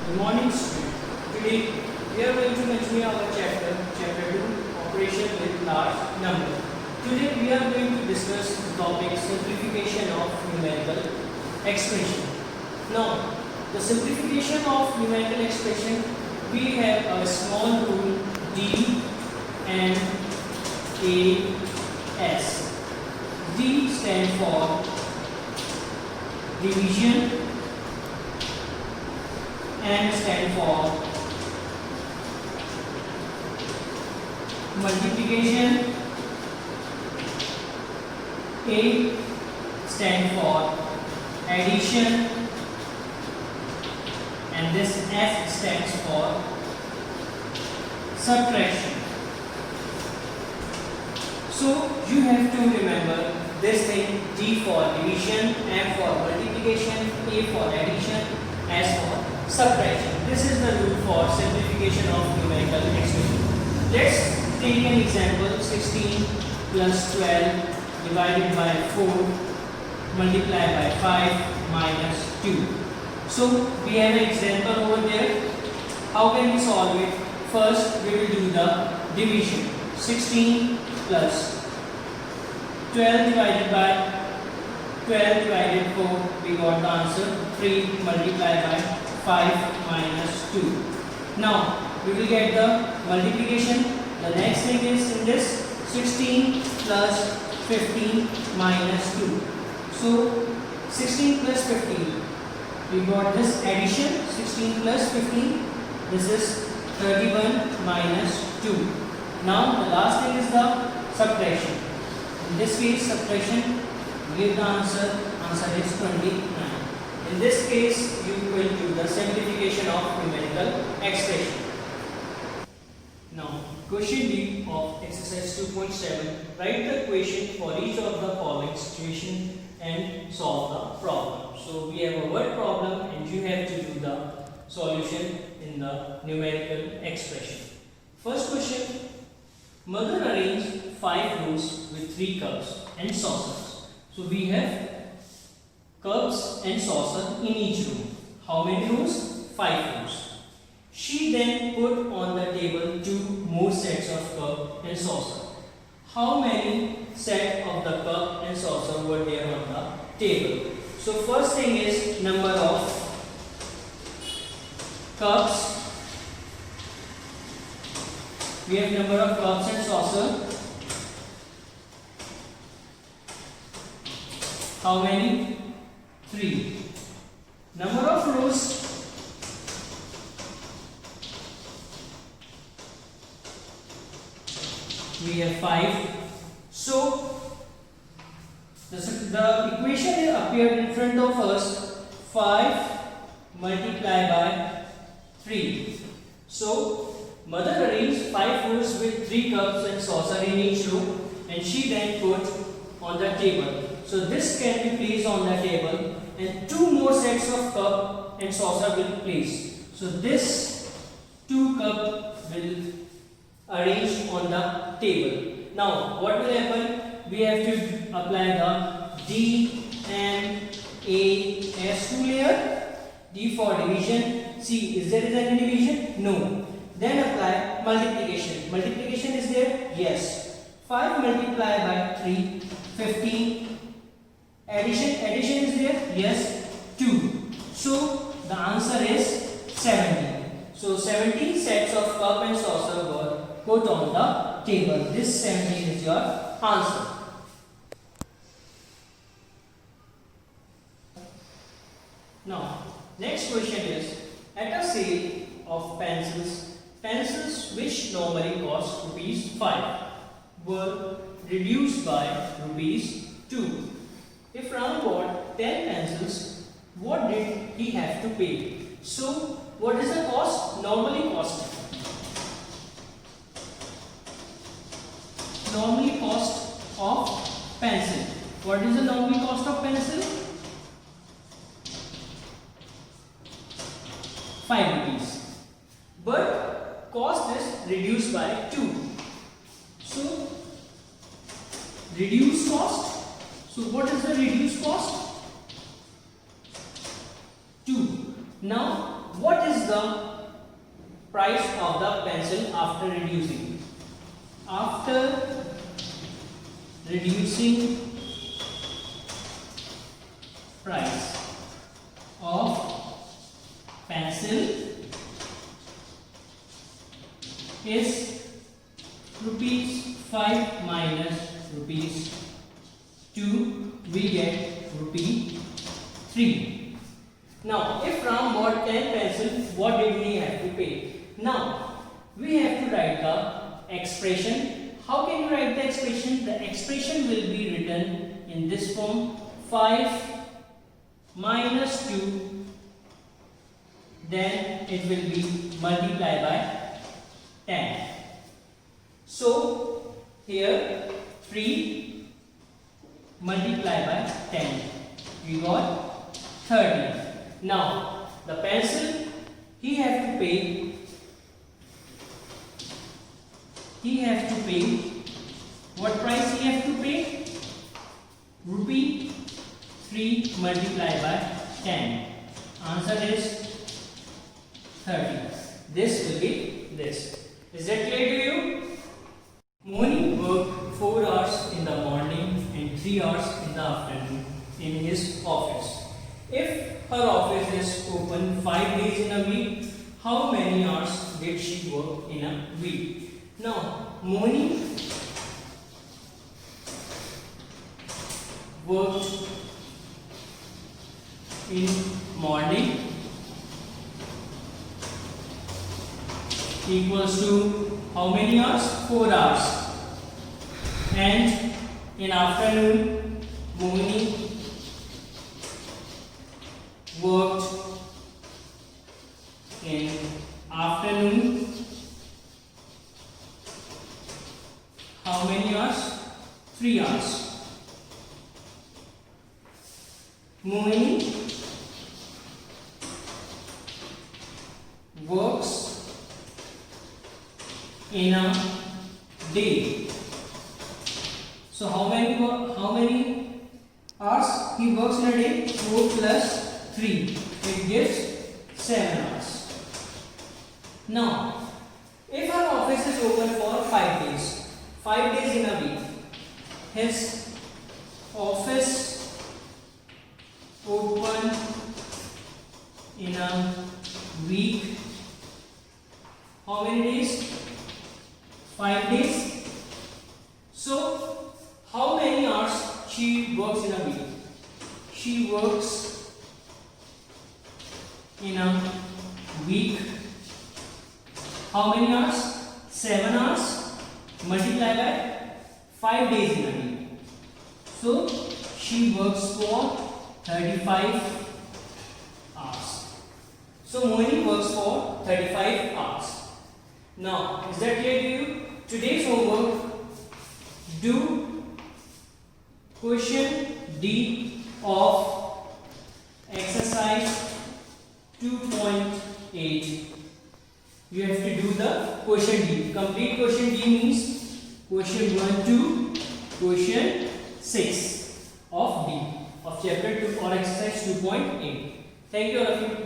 Good morning, student. Today we are going to continue our chapter 2, operation with large number. Today we are going to discuss the topic simplification of numerical expression. Now, the simplification of numerical expression, we have a small rule D and A S. D stands for division, and stand for multiplication, A stand for addition, and this S stands for subtraction. So you have to remember this thing: D for division, M for multiplication, A for addition, S for subtraction. This is the rule for simplification of numerical expression. Let's take an example: 16 plus 12 divided by 4 multiplied by 5 minus 2. So we have an example over there. How can we solve it? First we will do the division. 16 plus 12 divided by 12 divided 4, we got the answer 3 multiplied by 5 minus 2. Now we will get the multiplication. The next thing is in this 16 plus 15 minus 2. So 16 plus 15, we got this addition. 16 plus 15, this is 31 minus 2. Now the last thing is the subtraction. In this case subtraction, give the answer. Answer is 29. In this case, you will do the simplification of numerical expression. Now, question D of exercise 2.7. Write the equation for each of the following situation and solve the problem. So, we have a word problem and you have to do the solution in the numerical expression. First question. Mother arranged 5 rows with 3 cups and saucers. So, we have cups and saucer in each room. How many rows? 5 rows. She then put on the table 2 more sets of cup and saucer. How many sets of the cup and saucer were there on the table? So first thing is number of cups. We have number of cups and saucer. How many? 3. Number of rows. We have 5. So the equation appeared in front of us: 5 multiplied by 3. So mother arranged 5 rows with 3 cups and saucer in each row, and she then put on the table. So this can be placed on the table, and 2 more sets of cup and saucer will be placed. So this 2 cup will arrange on the table. Now what will happen? We have to apply the D and A S rule here. D for division. See, is there any division? No. Then apply multiplication. Multiplication is there? Yes. 5 multiplied by 3, 15. Addition is there? Yes. 2. So the answer is 17. So 17 sets of cup and saucer were put on the table. This 17 is your answer. Now next question is, at a sale of pencils which normally cost ₹5 were reduced by ₹2. If Ram bought 10 pencils, what did he have to pay? So, what is the cost? Normally cost. Normally cost of pencil. What is the normally cost of pencil? ₹5. But cost is reduced by 2. So, reduced cost. So what is the reduced cost? 2. Now what is the price of the pencil after reducing? After reducing price of pencil is rupees 5 minus rupees 2, we get rupee 3. Now if Ram bought 10 pencils, what did he have to pay? Now we have to write the expression. How can you write the expression? The expression will be written in this form: 5 minus 2, then it will be multiplied by 10. So here 3 multiplied by 10, we got 30. Now the pencil he have to pay what price he have to pay? Rupee 3 multiplied by 10. Answer is 30. This will be this. Is that clear to you? Mohini worked 4 hours in the morning and 3 hours in the afternoon in his office. If her office is open 5 days in a week, how many hours did she work in a week? Now, Mohini worked in morning equals to how many hours? 4 hours. And in afternoon, Mohini worked in afternoon how many hours? 3 hours. Mohini works in a day. So how many hours he works in a day? 4 plus 3. It gives 7 hours. Now, if our office is open for 5 days, 5 days in a week, his office open in a week, how many days? 5 days. So how many hours she works in a week? She works in a week how many hours? 7 hours multiplied by 5 days in a week. So she works for 35 hours. So Mohini works for 35 hours. Now, is that clear to you? Today's homework: do question D of exercise 2.8. You have to do the question D. Complete question D means question 1 to question 6 of D of chapter 2 or exercise 2.8. Thank you all of you.